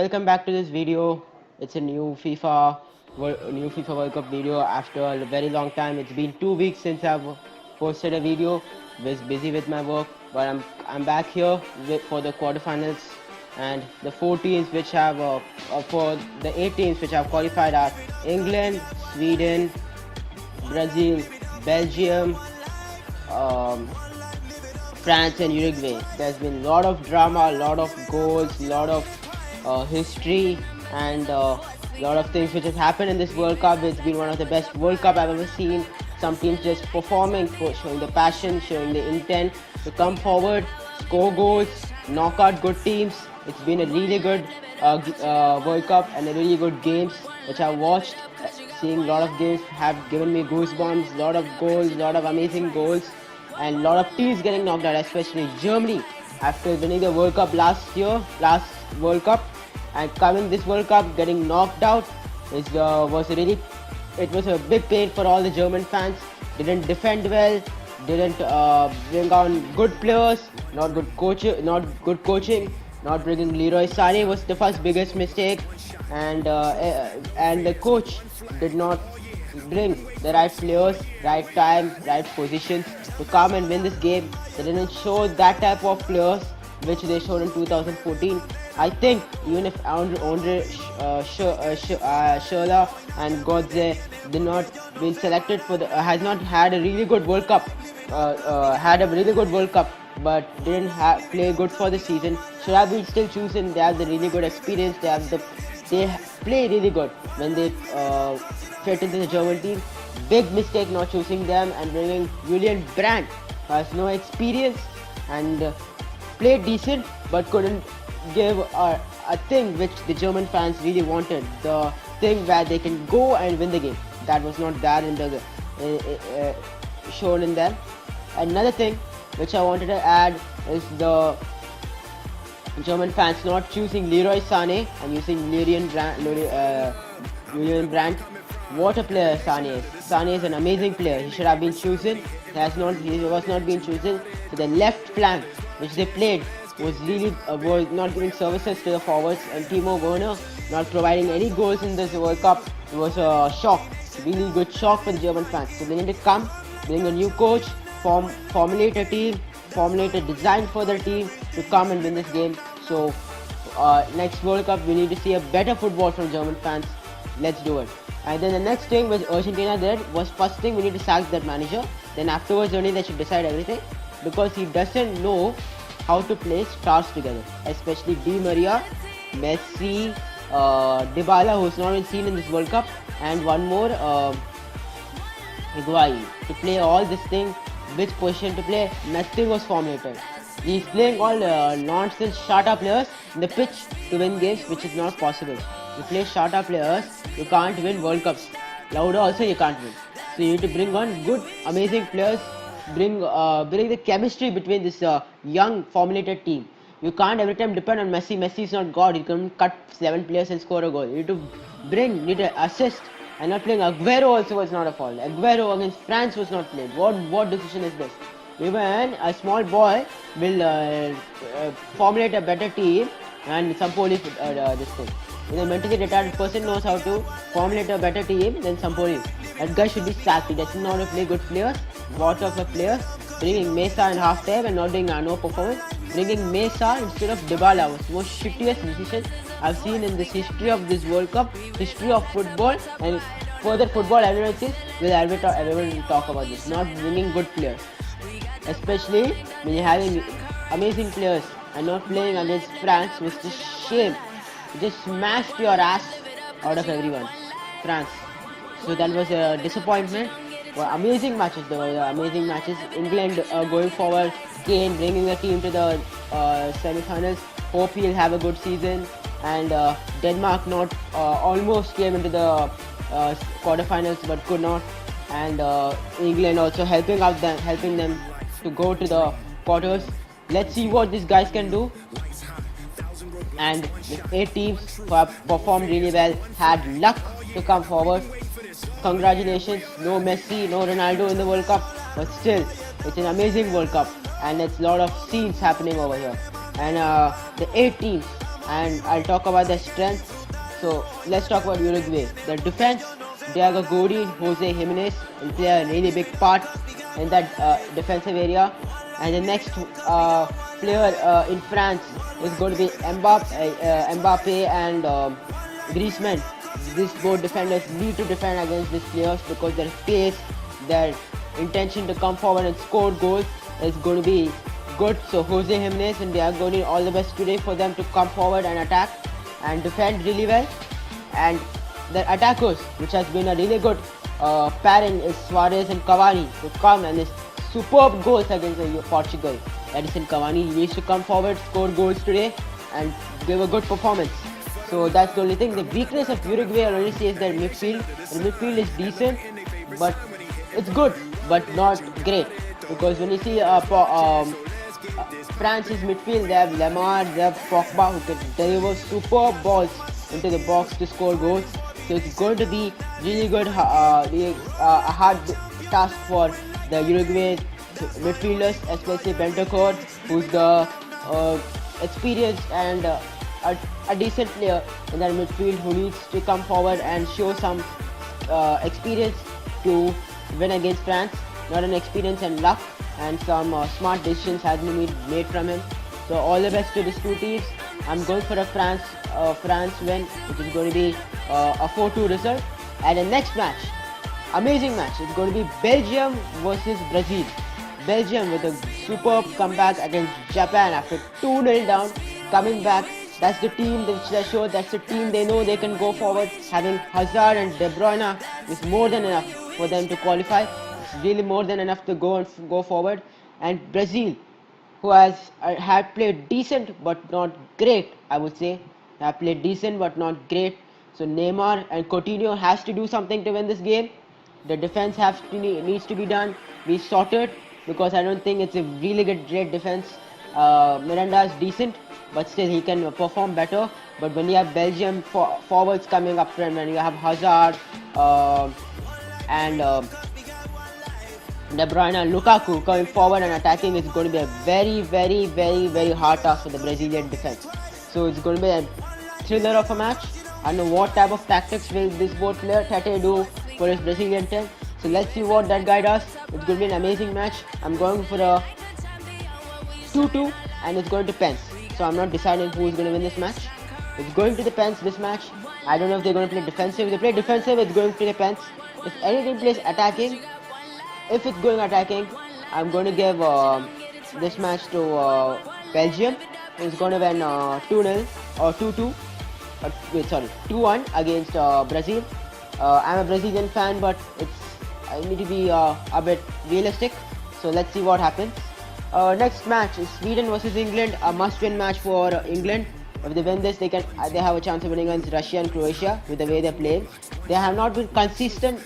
welcome back to this video. It's a new FIFA World Cup video after a very long time. It's been 2 weeks since I've posted a video. Was busy with my work, but I'm back here for the quarterfinals, and the four teams which have for the 8 teams which have qualified are England, Sweden, Brazil, Belgium, um, France and Uruguay. There's been a lot of drama, a lot of goals, a lot of history, and a lot of things which has happened in this World Cup. It's been one of the best World Cup I've ever seen. Some teams just performing, showing the passion, showing the intent to come forward, score goals, knock out good teams. It's been a really good World Cup and a really good games which I've watched. Seeing a lot of games have given me goosebumps, a lot of goals, a lot of amazing goals, and a lot of teams getting knocked out, especially Germany after winning the World Cup last World Cup, and coming this World Cup getting knocked out was a big pain for all the German fans. Didn't defend well, didn't bring on good players, not good coaching. Not bringing Leroy Sané was the first biggest mistake, and the coach did not bring the right players, right time, right positions to come and win this game. They didn't show that type of players which they showed in 2014. I think even if Andre Schürrle and Godze did not been selected for has not had a really good World Cup, but didn't play good for the season, should have been still chosen. They have the really good experience. They play really good when they fit into the German team. Big mistake not choosing them and bringing Julian Brandt, who has no experience and played decent but couldn't give a thing which the German fans really wanted. The thing where they can go and win the game. That was not there in the shown in them. Another thing which I wanted to add is the German fans not choosing Leroy Sané and using Julian Brandt. What a player Sané is. Sané is an amazing player. He should have been chosen. He was not being chosen. So the left flank which they played was really was not giving services to the forwards, and Timo Werner not providing any goals in this World Cup. It was a shock, really good shock for the German fans. So they need to come, bring a new coach, formulate a team, formulate a design for their team to come and win this game. So next World Cup we need to see a better football from German fans. Let's do it. And then the next thing which Argentina did was, first thing, we need to sack that manager. Then afterwards only they should decide everything, because he doesn't know how to play stars together, especially Di Maria, Messi, Dybala, who's not been seen in this World Cup, and one more, Higuain. To play all this thing, which position to play, nothing was formulated. He's playing all nonsense Shata players in the pitch to win games, which is not possible. You play Shata players, you can't win World Cups. Lauda also you can't win. So you need to bring on good, amazing players. Bring the chemistry between this young formulated team. You can't every time depend on Messi. Messi is not God. He can cut 7 players and score a goal. You need to assist, and not playing Aguero also was not a fault. Aguero against France was not played. What decision is this? Even a small boy will formulate a better team, and Sampoli this thing. If a mentally retarded person knows how to formulate a better team than Sampoli, that guy should be sacked. He doesn't know how to play good players. What of the players? Bringing Mesa in half time and not doing no performance. Bringing Mesa instead of Dybala was the most shittiest decision I've seen in this history of this World Cup, history of football, and further football analysis. Will everyone talk about this? Not bringing good players, especially when you're having amazing players and not playing against France was just shame. You just smashed your ass out of everyone, France. So that was a disappointment. Well, amazing matches. There were amazing matches. England going forward, Kane bringing the team to the semi-finals. Hope he'll have a good season. And Denmark not almost came into the quarterfinals but could not. And England also helping them to go to the quarters. Let's see what these guys can do. And the 8 teams who have performed really well had luck to come forward. Congratulations, no Messi, no Ronaldo in the World Cup, but still, it's an amazing World Cup, and it's a lot of scenes happening over here. And the 8 teams and I'll talk about their strengths. So let's talk about Uruguay. Their defense, Diego Godin, Jose Jimenez will play a really big part in that defensive area. And the next player in France is going to be Mbappe and Griezmann. These both defenders need to defend against these players because their pace, their intention to come forward and score goals is going to be good. So Jose Jimenez and Diego Godin, all the best today for them to come forward and attack and defend really well. And their attackers, which has been a really good pairing, is Suarez and Cavani to come and his superb goals against Portugal. Edison Cavani needs to come forward, score goals today and give a good performance. So that's the only thing. The weakness of Uruguay, I only say, is their midfield. The midfield is decent, but it's good, but not great. Because when you see France's midfield, they have Lemar, they have Pogba, who can deliver superb balls into the box to score goals. So it's going to be really good, a hard task for the Uruguay midfielders, especially Bentancur, who's the experienced and a decent player in that midfield, who needs to come forward and show some experience to win against France. Not an experience and luck, and some smart decisions has been made from him. So all the best to these two teams. I'm going for a France win, which is going to be a 4-2 result. And the next match, amazing match, it's going to be Belgium versus Brazil. Belgium with a superb comeback against Japan after 2-0 down, coming back. That's the team which they showed. That's the team they know they can go forward. Having Hazard and De Bruyne is more than enough for them to qualify. It's really more than enough to go forward. And Brazil, who had played decent but not great, I would say. Have played decent but not great. So Neymar and Coutinho has to do something to win this game. The defense needs to be sorted, because I don't think it's a really great defense. Miranda is decent, but still he can perform better. But when you have Belgium forwards coming up front, when you have Hazard and De Bruyne and Lukaku coming forward and attacking, it's going to be a very hard task for the Brazilian defense. So it's going to be a thriller of a match. I don't know what type of tactics will this both player Tete do for his Brazilian team. So let's see what that guy does. It's going to be an amazing match. I'm going for a 2-2 and it's going to pens. So I'm not deciding who is going to win this match. It's going to the pens this match. I don't know if they're going to play defensive. If they play defensive, it's going to the pens. If any team plays attacking, if it's going attacking, I'm going to give this match to Belgium. It's going to win 2-0 or 2-2. 2-1 against Brazil. I'm a Brazilian fan, but I need to be a bit realistic. So let's see what happens. Next match is Sweden versus England, a must-win match for England. If they win this, they have a chance of winning against Russia and Croatia with the way they're playing. They have not been consistent,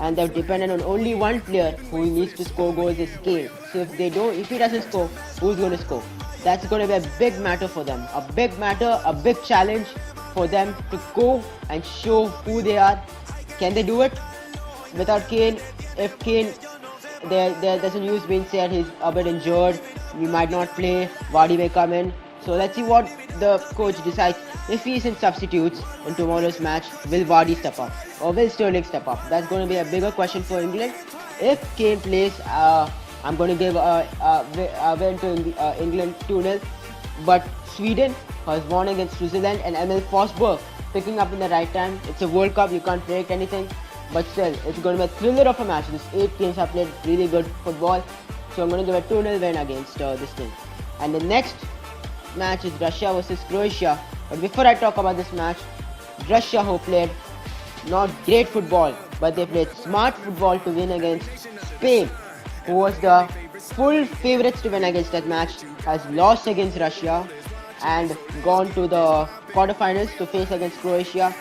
and they're dependent on only one player who needs to score goals is Kane. So if he doesn't score, who's going to score? That's going to be a big matter for them. A big challenge for them to go and show who they are. Can they do it without Kane? If Kane, there's a news being said he's a bit injured, he might not play, Vardy may come in. So let's see what the coach decides. If he's in substitutes in tomorrow's match, will Vardy step up or will Sterling step up? That's going to be a bigger question for England. If Kane plays, I'm going to give a win to England 2-0. But Sweden has won against Switzerland, and Emil Forsberg picking up in the right time. It's a World Cup, you can't predict anything. But still, it's going to be a thriller of a match. These 8 teams have played really good football. So I'm going to give a 2-0 win against this team. And the next match is Russia versus Croatia. But before I talk about this match, Russia, who played not great football, but they played smart football to win against Spain, who was the full favourites to win against that match, has lost against Russia and gone to the quarterfinals to face against Croatia.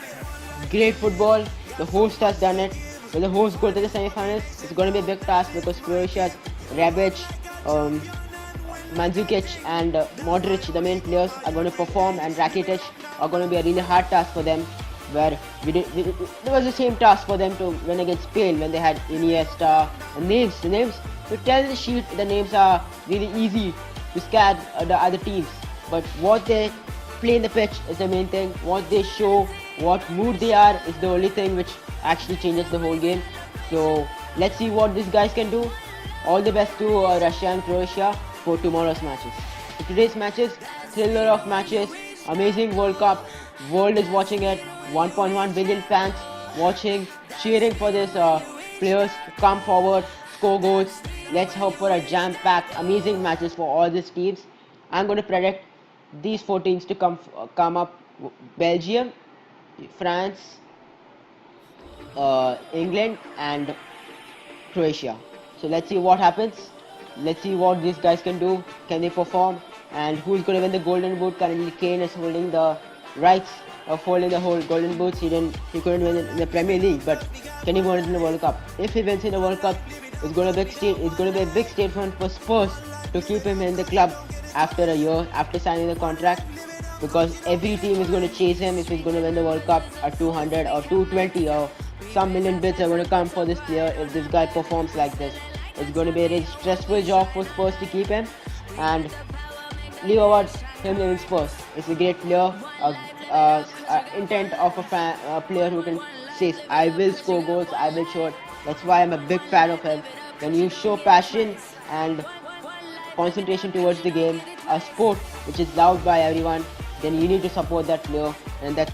Great football. The host has done it. Will the host go to the semi-finals? It's going to be a big task because Croatia's Rebic, Mandzukic and Modric, the main players, are going to perform, and Rakitic are going to be a really hard task for them, where it was the same task for them to win against Spain when they had Iniesta. The names to tell the sheet, the names are really easy to scare the other teams, but what they play in the pitch is the main thing. What they show, what mood they are is the only thing which actually changes the whole game. So let's see what these guys can do. All the best to Russia and Croatia for tomorrow's matches. So today's matches, thriller of matches, amazing World Cup. World is watching it. 1.1 billion fans watching, cheering for these players to come forward, score goals. Let's hope for a jam-packed, amazing matches for all these teams. I'm going to predict these 4 teams to come up: Belgium, France, England, and Croatia. So let's see what happens. Let's see what these guys can do. Can they perform? And who's going to win the Golden Boot? Currently, Kane is holding the rights of holding the whole Golden Boots. He couldn't win in the Premier League, but can he win it in the World Cup? If he wins in the World Cup, it's going to be a big statement for Spurs to keep him in the club after a year, after signing the contract, because every team is going to chase him if he's going to win the World Cup at 200 or 220, or some million bids are going to come for this player if this guy performs like this. It's going to be a very stressful job for Spurs to keep him, and leave about him leaving Spurs. It's a great player, intent of a player who can say, I will score goals, I will shoot. That's why I'm a big fan of him. When you show passion and concentration towards the game, a sport which is loved by everyone, then you need to support that player, and that